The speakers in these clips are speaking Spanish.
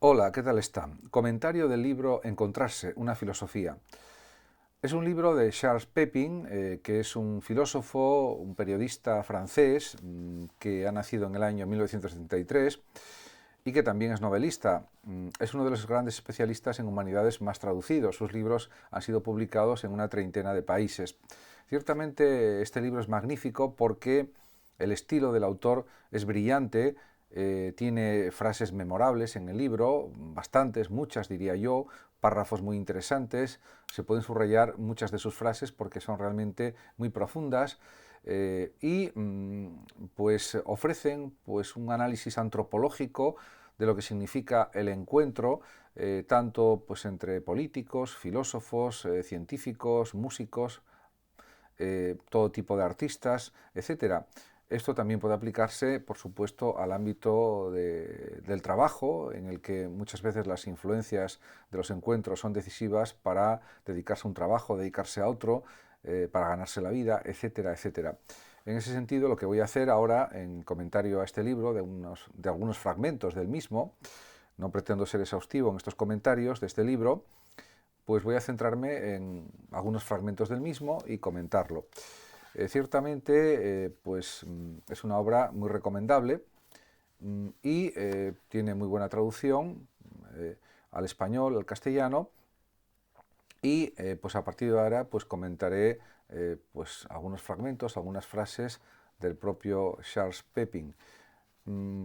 Hola, ¿qué tal está? Comentario del libro Encontrarse, una filosofía. Es un libro de Charles Pepin, que es un filósofo, un periodista francés, que ha nacido en el año 1973 y que también es novelista. Es uno de los grandes especialistas en humanidades más traducidos. Sus libros han sido publicados en una treintena de países. Ciertamente este libro es magnífico porque el estilo del autor es brillante, tiene frases memorables en el libro, bastantes, muchas diría yo, párrafos muy interesantes, se pueden subrayar muchas de sus frases porque son realmente muy profundas pues ofrecen pues un análisis antropológico de lo que significa el encuentro tanto pues entre políticos, filósofos, científicos, músicos, todo tipo de artistas, etcétera. Esto también puede aplicarse, por supuesto, al ámbito del trabajo, en el que muchas veces las influencias de los encuentros son decisivas para dedicarse a un trabajo, dedicarse a otro, para ganarse la vida, etcétera, etcétera. En ese sentido, lo que voy a hacer ahora, en comentario a este libro, de algunos fragmentos del mismo, no pretendo ser exhaustivo en estos comentarios de este libro, pues voy a centrarme en algunos fragmentos del mismo y comentarlo. Ciertamente, es una obra muy recomendable y tiene muy buena traducción eh, al español, al castellano, y pues a partir de ahora pues comentaré pues algunos fragmentos, algunas frases del propio Charles Pepin.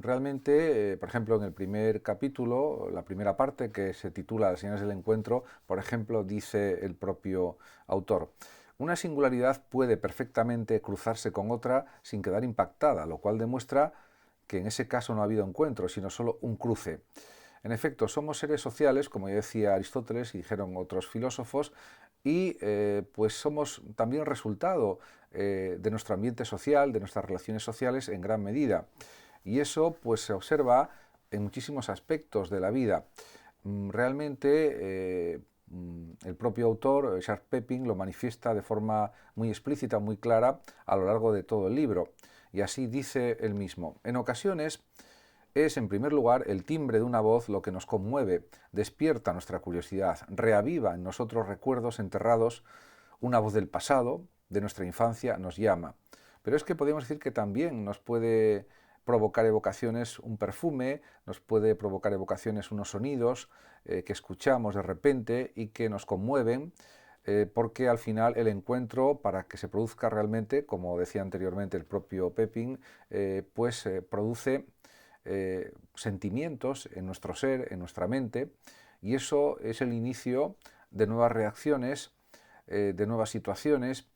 Realmente, por ejemplo, en el primer capítulo, la primera parte que se titula Las señales del encuentro, por ejemplo, dice el propio autor: una singularidad puede perfectamente cruzarse con otra sin quedar impactada, lo cual demuestra que en ese caso no ha habido encuentro, sino solo un cruce. En efecto, somos seres sociales, como ya decía Aristóteles y dijeron otros filósofos, y pues somos también resultado de nuestro ambiente social, de nuestras relaciones sociales en gran medida. Y eso pues se observa en muchísimos aspectos de la vida. Realmente el propio autor, Charles Pepin, lo manifiesta de forma muy explícita, muy clara a lo largo de todo el libro. Y así dice él mismo: en ocasiones es, en primer lugar, el timbre de una voz lo que nos conmueve, despierta nuestra curiosidad, reaviva en nosotros recuerdos enterrados, una voz del pasado, de nuestra infancia, nos llama. Pero es que podemos decir que también nos puede provocar evocaciones un perfume, nos puede provocar evocaciones unos sonidos que escuchamos de repente y que nos conmueven, porque al final el encuentro, para que se produzca realmente, como decía anteriormente el propio Pepin, produce sentimientos en nuestro ser, en nuestra mente, y eso es el inicio de nuevas reacciones, de nuevas situaciones,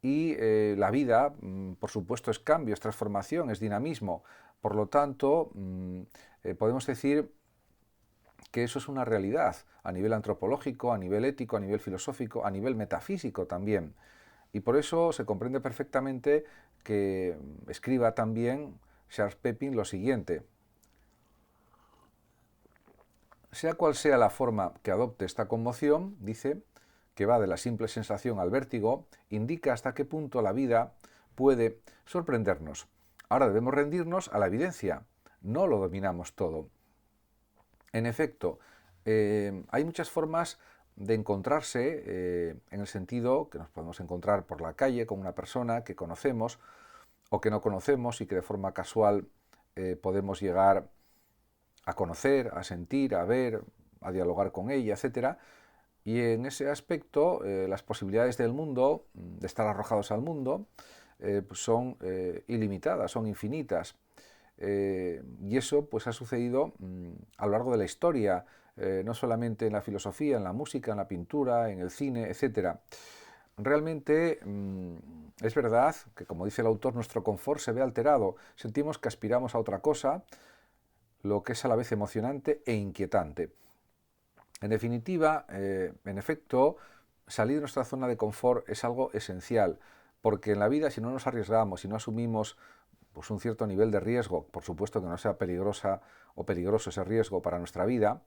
y la vida, por supuesto, es cambio, es transformación, es dinamismo. Por lo tanto, podemos decir que eso es una realidad a nivel antropológico, a nivel ético, a nivel filosófico, a nivel metafísico también. Y por eso se comprende perfectamente que escriba también Charles Pepin lo siguiente: sea cual sea la forma que adopte esta conmoción, dice, que va de la simple sensación al vértigo, indica hasta qué punto la vida puede sorprendernos. Ahora debemos rendirnos a la evidencia. No lo dominamos todo. En efecto, hay muchas formas de encontrarse, en el sentido que nos podemos encontrar por la calle con una persona que conocemos o que no conocemos y que de forma casual podemos llegar a conocer, a sentir, a ver, a dialogar con ella, etcétera. Y en ese aspecto, las posibilidades del mundo, de estar arrojados al mundo, pues son ilimitadas, son infinitas. Y eso pues ha sucedido a lo largo de la historia, no solamente en la filosofía, en la música, en la pintura, en el cine, etcétera. Realmente es verdad que, como dice el autor, nuestro confort se ve alterado. Sentimos que aspiramos a otra cosa, lo que es a la vez emocionante e inquietante. En definitiva, en efecto, salir de nuestra zona de confort es algo esencial, porque en la vida, si no nos arriesgamos, si no asumimos pues, un cierto nivel de riesgo, por supuesto que no sea peligrosa o peligroso ese riesgo para nuestra vida,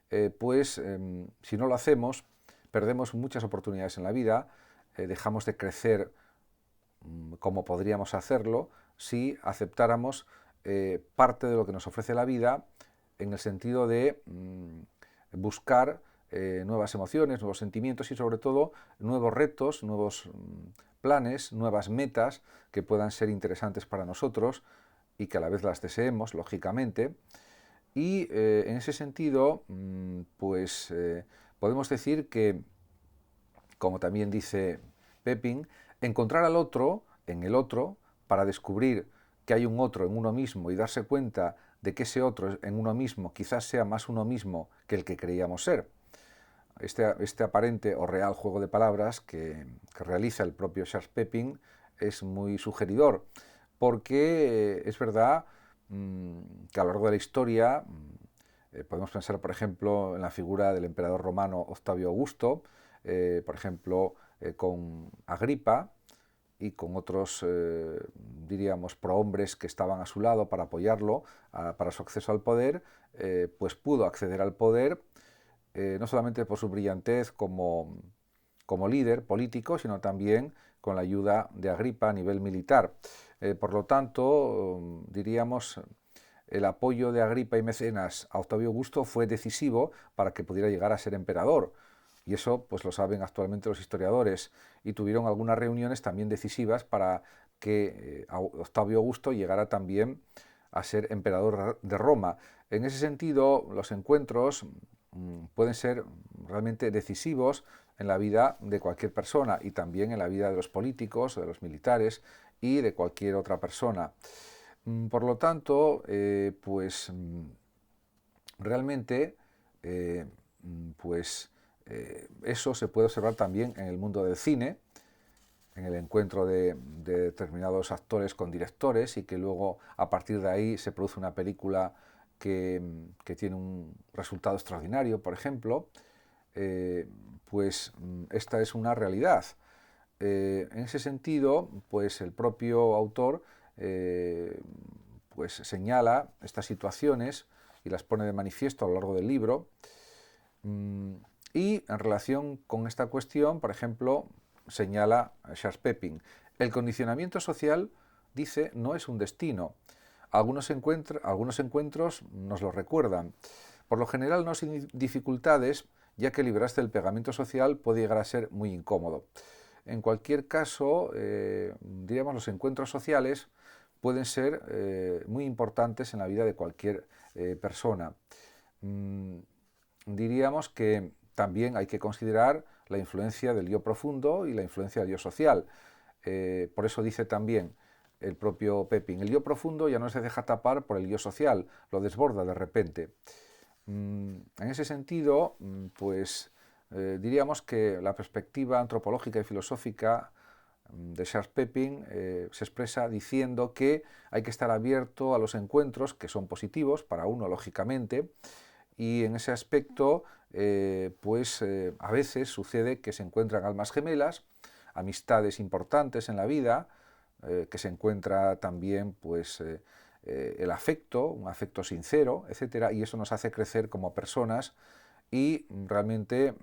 si no lo hacemos, perdemos muchas oportunidades en la vida, dejamos de crecer como podríamos hacerlo si aceptáramos parte de lo que nos ofrece la vida en el sentido de buscar nuevas emociones, nuevos sentimientos y sobre todo nuevos retos, nuevos planes, nuevas metas que puedan ser interesantes para nosotros y que a la vez las deseemos, lógicamente. Y en ese sentido, pues podemos decir que, como también dice Pepin, encontrar al otro en el otro para descubrir que hay un otro en uno mismo y darse cuenta de que ese otro en uno mismo quizás sea más uno mismo que el que creíamos ser. Este aparente o real juego de palabras que realiza el propio Charles Pepin es muy sugeridor, porque es verdad que a lo largo de la historia podemos pensar, por ejemplo, en la figura del emperador romano Octavio Augusto, por ejemplo, con Agripa y con otros, diríamos, prohombres que estaban a su lado para apoyarlo, para su acceso al poder, pues pudo acceder al poder no solamente por su brillantez como líder político, sino también con la ayuda de Agripa a nivel militar. Por lo tanto, diríamos, el apoyo de Agripa y Mecenas a Octavio Augusto fue decisivo para que pudiera llegar a ser emperador. Y eso pues lo saben actualmente los historiadores. Y tuvieron algunas reuniones también decisivas para que Octavio Augusto llegara también a ser emperador de Roma. En ese sentido, los encuentros pueden ser realmente decisivos en la vida de cualquier persona y también en la vida de los políticos, de los militares y de cualquier otra persona. Por lo tanto, pues realmente pues eso se puede observar también en el mundo del cine, en el encuentro de determinados actores con directores y que luego a partir de ahí se produce una película que tiene un resultado extraordinario, por ejemplo, pues esta es una realidad. En ese sentido, pues el propio autor pues señala estas situaciones y las pone de manifiesto a lo largo del libro. Y en relación con esta cuestión, por ejemplo, señala Charles Pepin, el condicionamiento social, dice, no es un destino. Algunos encuentros nos lo recuerdan. Por lo general no sin dificultades, ya que librarse del pegamento social puede llegar a ser muy incómodo. En cualquier caso, diríamos, los encuentros sociales pueden ser muy importantes en la vida de cualquier persona. Diríamos que también hay que considerar la influencia del yo profundo y la influencia del yo social. Por eso dice también el propio Pepin, el yo profundo ya no se deja tapar por el yo social, lo desborda de repente. En ese sentido, pues diríamos que la perspectiva antropológica y filosófica de Charles Pepin se expresa diciendo que hay que estar abierto a los encuentros que son positivos para uno, lógicamente, y en ese aspecto, a veces sucede que se encuentran almas gemelas, amistades importantes en la vida, que se encuentra también el afecto, un afecto sincero, etcétera, y eso nos hace crecer como personas y realmente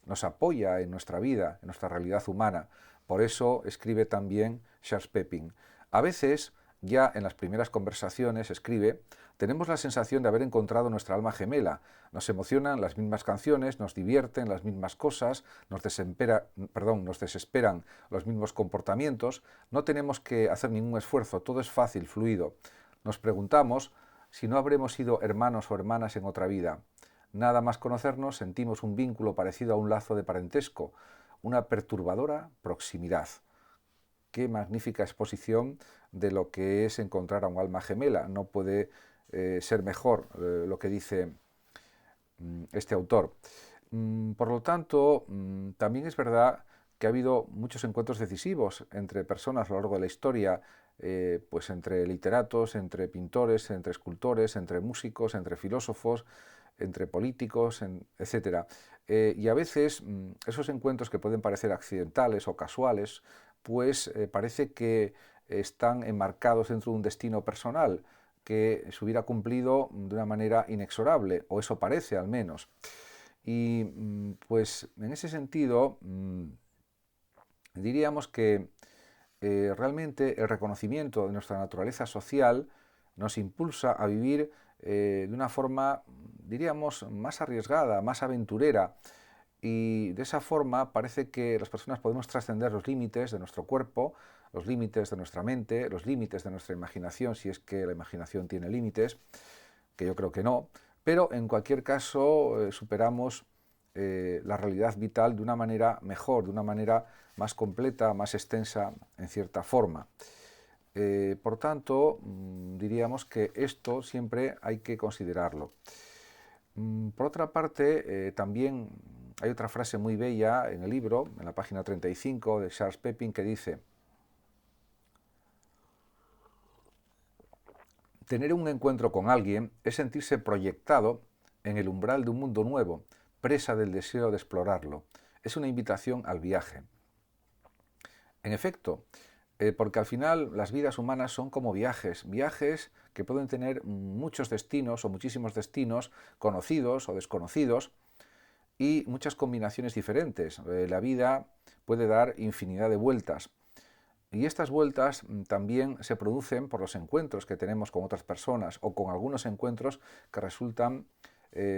nos apoya en nuestra vida, en nuestra realidad humana. Por eso escribe también Charles Pepin. A veces, ya en las primeras conversaciones, escribe, tenemos la sensación de haber encontrado nuestra alma gemela. Nos emocionan las mismas canciones, nos divierten las mismas cosas, nos desesperan los mismos comportamientos. No tenemos que hacer ningún esfuerzo, todo es fácil, fluido. Nos preguntamos si no habremos sido hermanos o hermanas en otra vida. Nada más conocernos sentimos un vínculo parecido a un lazo de parentesco, una perturbadora proximidad. Qué magnífica exposición de lo que es encontrar a un alma gemela. No puede ser mejor lo que dice este autor. Por lo tanto, también es verdad que ha habido muchos encuentros decisivos entre personas a lo largo de la historia, pues entre literatos, entre pintores, entre escultores, entre músicos, entre filósofos, entre políticos, etc. Y a veces esos encuentros que pueden parecer accidentales o casuales, pues parece que están enmarcados dentro de un destino personal que se hubiera cumplido de una manera inexorable, o eso parece al menos. Y pues en ese sentido diríamos que realmente el reconocimiento de nuestra naturaleza social nos impulsa a vivir de una forma, diríamos, más arriesgada, más aventurera. Y de esa forma parece que las personas podemos trascender los límites de nuestro cuerpo, los límites de nuestra mente, los límites de nuestra imaginación, si es que la imaginación tiene límites, que yo creo que no, pero en cualquier caso superamos la realidad vital de una manera mejor, de una manera más completa, más extensa en cierta forma. Por tanto, diríamos que esto siempre hay que considerarlo. Por otra parte, también hay otra frase muy bella en el libro, en la página 35 de Charles Pepin, que dice: tener un encuentro con alguien es sentirse proyectado en el umbral de un mundo nuevo, presa del deseo de explorarlo. Es una invitación al viaje. En efecto, porque al final las vidas humanas son como viajes, viajes que pueden tener muchos destinos o muchísimos destinos, conocidos o desconocidos, y muchas combinaciones diferentes. La vida puede dar infinidad de vueltas. Y estas vueltas también se producen por los encuentros que tenemos con otras personas o con algunos encuentros que resultan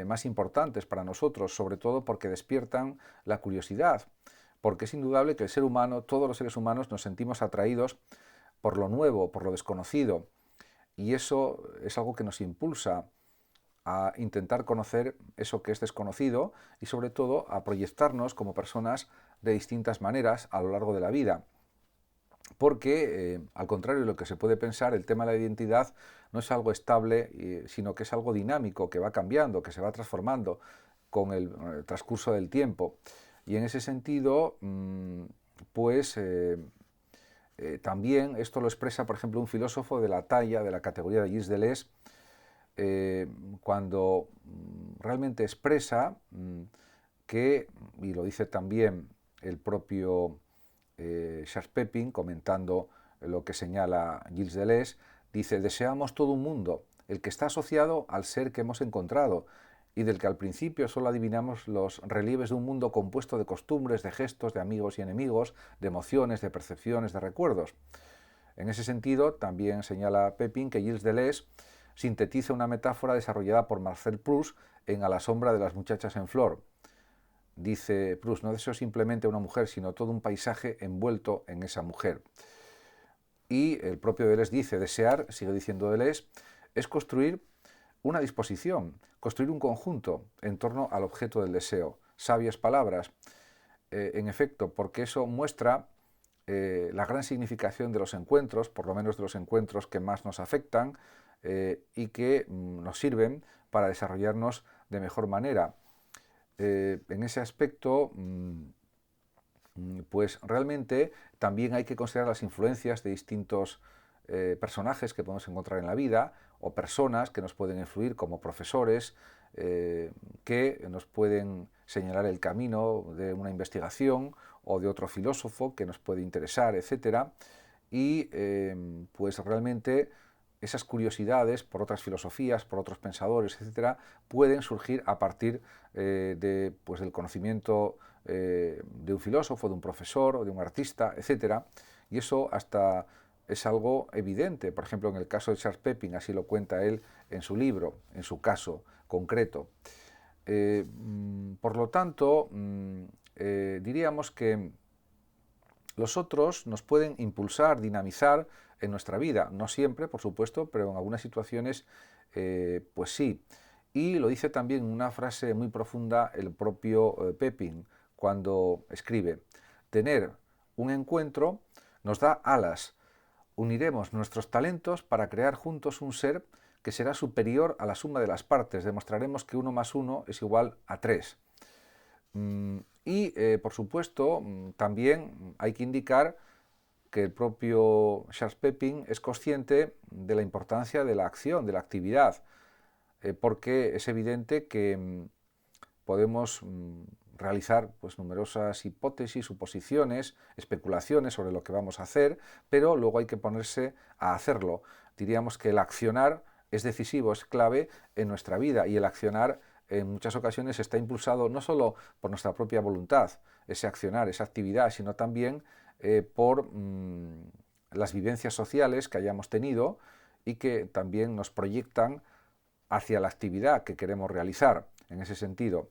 más importantes para nosotros, sobre todo porque despiertan la curiosidad. Porque es indudable que el ser humano, todos los seres humanos, nos sentimos atraídos por lo nuevo, por lo desconocido. Y eso es algo que nos impulsa a intentar conocer eso que es desconocido y sobre todo a proyectarnos como personas de distintas maneras a lo largo de la vida. Porque, al contrario de lo que se puede pensar, el tema de la identidad no es algo estable, sino que es algo dinámico, que va cambiando, que se va transformando con el transcurso del tiempo. Y en ese sentido, pues también esto lo expresa, por ejemplo, un filósofo de la talla, de la categoría de Gilles Deleuze, cuando realmente expresa que, y lo dice también el propio Charles Pepin, comentando lo que señala Gilles Deleuze, dice: deseamos todo un mundo, el que está asociado al ser que hemos encontrado y del que al principio solo adivinamos los relieves de un mundo compuesto de costumbres, de gestos, de amigos y enemigos, de emociones, de percepciones, de recuerdos. En ese sentido, también señala Pepin que Gilles Deleuze sintetiza una metáfora desarrollada por Marcel Proust en A la sombra de las muchachas en flor. Dice Proust: no deseo simplemente una mujer, sino todo un paisaje envuelto en esa mujer. Y el propio Deleuze dice: desear, sigue diciendo Deleuze, es construir una disposición, construir un conjunto en torno al objeto del deseo. Sabias palabras, en efecto, porque eso muestra la gran significación de los encuentros, por lo menos de los encuentros que más nos afectan y que nos sirven para desarrollarnos de mejor manera. En ese aspecto, pues realmente también hay que considerar las influencias de distintos personajes que podemos encontrar en la vida o personas que nos pueden influir como profesores que nos pueden señalar el camino de una investigación o de otro filósofo que nos puede interesar, etc. Y pues realmente esas curiosidades por otras filosofías, por otros pensadores, etcétera, pueden surgir a partir del conocimiento de un filósofo, de un profesor o de un artista, etcétera. Y eso hasta es algo evidente. Por ejemplo, en el caso de Charles Pepin, así lo cuenta él en su libro, en su caso concreto. Por lo tanto, diríamos que los otros nos pueden impulsar, dinamizar en nuestra vida. No siempre, por supuesto, pero en algunas situaciones, pues sí. Y lo dice también en una frase muy profunda el propio Pepin, cuando escribe: tener un encuentro nos da alas. Uniremos nuestros talentos para crear juntos un ser que será superior a la suma de las partes. Demostraremos que 1 más 1 es igual a 3. Y, por supuesto, también hay que indicar que el propio Charles Pepin es consciente de la importancia de la acción, de la actividad, porque es evidente que podemos realizar pues numerosas hipótesis, suposiciones, especulaciones sobre lo que vamos a hacer, pero luego hay que ponerse a hacerlo. Diríamos que el accionar es decisivo, es clave en nuestra vida, y el accionar en muchas ocasiones está impulsado no solo por nuestra propia voluntad, ese accionar, esa actividad, sino también por las vivencias sociales que hayamos tenido y que también nos proyectan hacia la actividad que queremos realizar en ese sentido.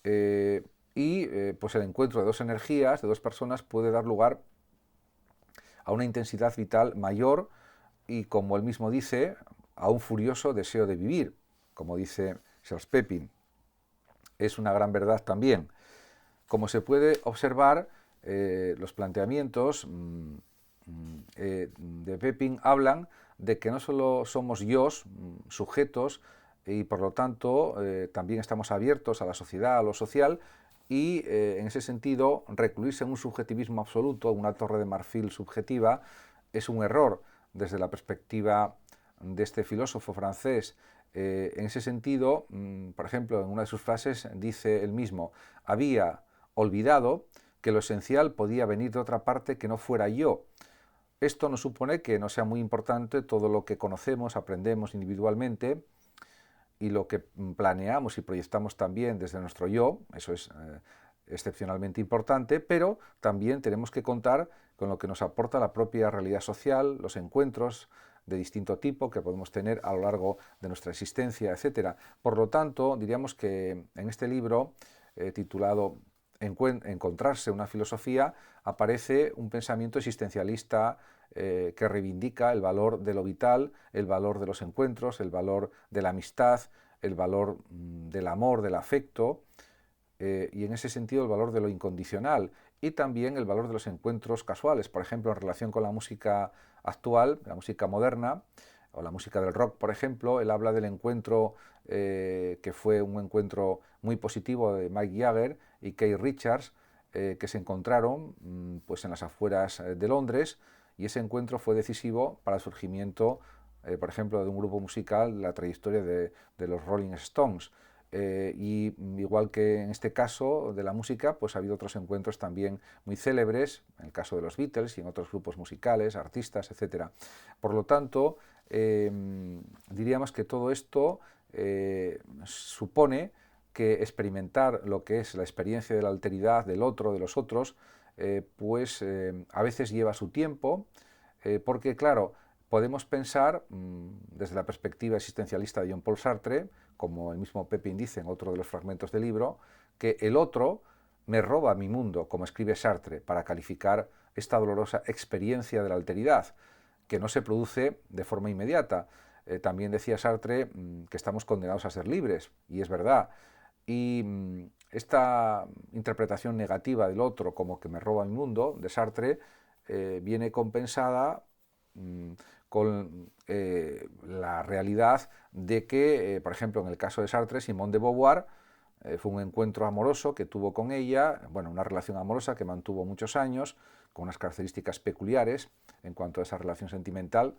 Pues el encuentro de dos energías, de dos personas, puede dar lugar a una intensidad vital mayor y, como él mismo dice, a un furioso deseo de vivir, como dice Charles Pepin. Es una gran verdad también. Como se puede observar, los planteamientos de Pepin hablan de que no solo somos sujetos, y por lo tanto también estamos abiertos a la sociedad, a lo social, y en ese sentido recluirse en un subjetivismo absoluto, una torre de marfil subjetiva, es un error desde la perspectiva de este filósofo francés. En ese sentido, por ejemplo, en una de sus frases dice él mismo: había olvidado que lo esencial podía venir de otra parte que no fuera yo. Esto no supone que no sea muy importante todo lo que conocemos, aprendemos individualmente y lo que planeamos y proyectamos también desde nuestro yo. Eso es excepcionalmente importante, pero también tenemos que contar con lo que nos aporta la propia realidad social, los encuentros de distinto tipo que podemos tener a lo largo de nuestra existencia, etc. Por lo tanto, diríamos que en este libro, titulado Encontrarse una filosofía, aparece un pensamiento existencialista que reivindica el valor de lo vital, el valor de los encuentros, el valor de la amistad, el valor del amor, del afecto, y en ese sentido el valor de lo incondicional y también el valor de los encuentros casuales, por ejemplo, en relación con la música actual, la música moderna, o la música del rock, por ejemplo. Él habla del encuentro que fue un encuentro muy positivo de Mike Jagger y Keith Richards, que se encontraron pues en las afueras de Londres, y ese encuentro fue decisivo para el surgimiento, por ejemplo, de un grupo musical, la trayectoria de los Rolling Stones. Y igual que en este caso de la música, pues ha habido otros encuentros también muy célebres, en el caso de los Beatles y en otros grupos musicales, artistas, etc. Por lo tanto, diríamos que todo esto supone que experimentar lo que es la experiencia de la alteridad del otro, de los otros, a veces lleva su tiempo, porque claro, podemos pensar desde la perspectiva existencialista de Jean-Paul Sartre, como el mismo Pepin dice en otro de los fragmentos del libro, que el otro me roba mi mundo, como escribe Sartre, para calificar esta dolorosa experiencia de la alteridad, que no se produce de forma inmediata. También decía Sartre que estamos condenados a ser libres, y es verdad. Y esta interpretación negativa del otro como que me roba mi mundo, de Sartre, viene compensada con la realidad de que, por ejemplo, en el caso de Sartre, Simone de Beauvoir fue un encuentro amoroso que tuvo con ella, bueno, una relación amorosa que mantuvo muchos años, con unas características peculiares en cuanto a esa relación sentimental,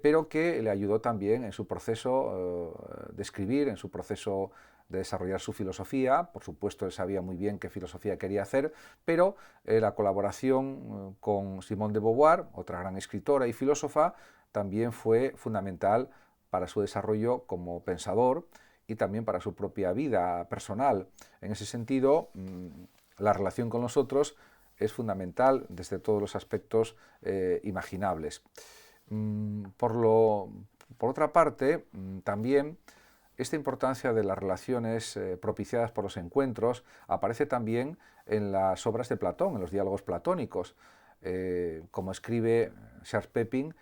pero que le ayudó también en su proceso de escribir, en su proceso de desarrollar su filosofía. Por supuesto, él sabía muy bien qué filosofía quería hacer, pero la colaboración con Simone de Beauvoir, otra gran escritora y filósofa, también fue fundamental para su desarrollo como pensador y también para su propia vida personal. En ese sentido, la relación con los otros es fundamental desde todos los aspectos imaginables. Por otra parte, también esta importancia de las relaciones propiciadas por los encuentros aparece también en las obras de Platón, en los diálogos platónicos. Como escribe Charles Pepin,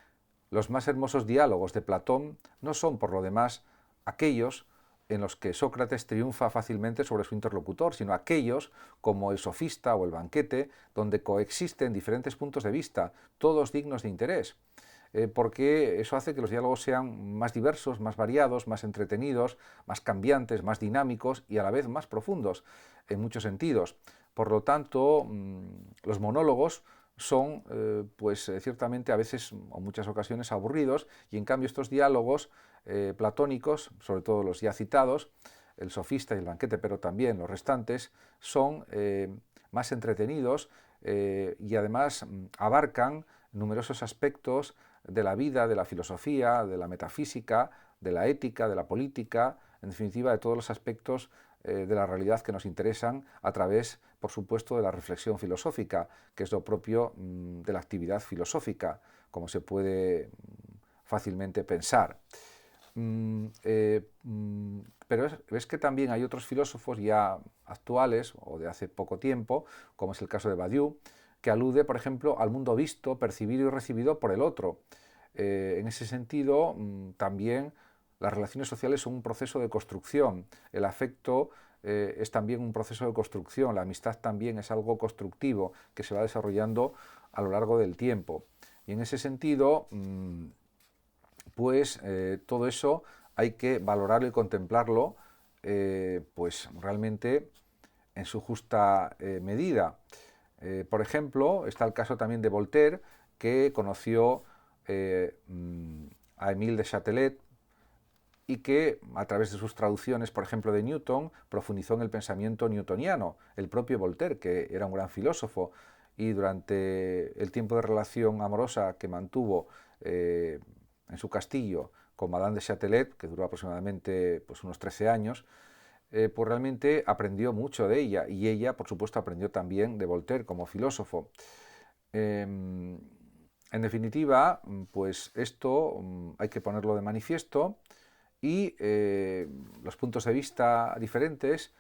los más hermosos diálogos de Platón no son, por lo demás, aquellos en los que Sócrates triunfa fácilmente sobre su interlocutor, sino aquellos, como el sofista o el banquete, donde coexisten diferentes puntos de vista, todos dignos de interés. Porque eso hace que los diálogos sean más diversos, más variados, más entretenidos, más cambiantes, más dinámicos y a la vez más profundos en muchos sentidos. Por lo tanto, los monólogos son ciertamente a veces o muchas ocasiones aburridos, y en cambio estos diálogos platónicos, sobre todo los ya citados, el sofista y el banquete, pero también los restantes, son más entretenidos y además abarcan numerosos aspectos de la vida, de la filosofía, de la metafísica, de la ética, de la política, en definitiva de todos los aspectos de la realidad que nos interesan a través, por supuesto, de la reflexión filosófica, que es lo propio de la actividad filosófica, como se puede fácilmente pensar. Pero ves que también hay otros filósofos ya actuales o de hace poco tiempo, como es el caso de Badiou, que alude, por ejemplo, al mundo visto, percibido y recibido por el otro. En ese sentido, también las relaciones sociales son un proceso de construcción. El afecto es también un proceso de construcción. La amistad también es algo constructivo que se va desarrollando a lo largo del tiempo. Y en ese sentido, pues todo eso hay que valorarlo y contemplarlo pues realmente en su justa medida. Por ejemplo, está el caso también de Voltaire, que conoció a Émile de Châtelet y que a través de sus traducciones, por ejemplo, de Newton, profundizó en el pensamiento newtoniano. El propio Voltaire, que era un gran filósofo, y durante el tiempo de relación amorosa que mantuvo en su castillo con Madame de Châtelet, que duró aproximadamente pues, unos 13 años, pues realmente aprendió mucho de ella, y ella, por supuesto, aprendió también de Voltaire como filósofo. En definitiva, pues esto hay que ponerlo de manifiesto, y los puntos de vista diferentes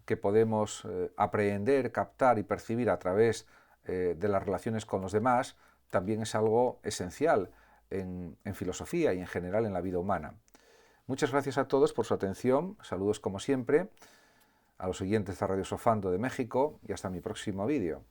que podemos aprehender, captar y percibir a través de las relaciones con los demás también es algo esencial en filosofía y en general en la vida humana. Muchas gracias a todos por su atención, saludos como siempre, a los oyentes de Radio Sofando de México, y hasta mi próximo vídeo.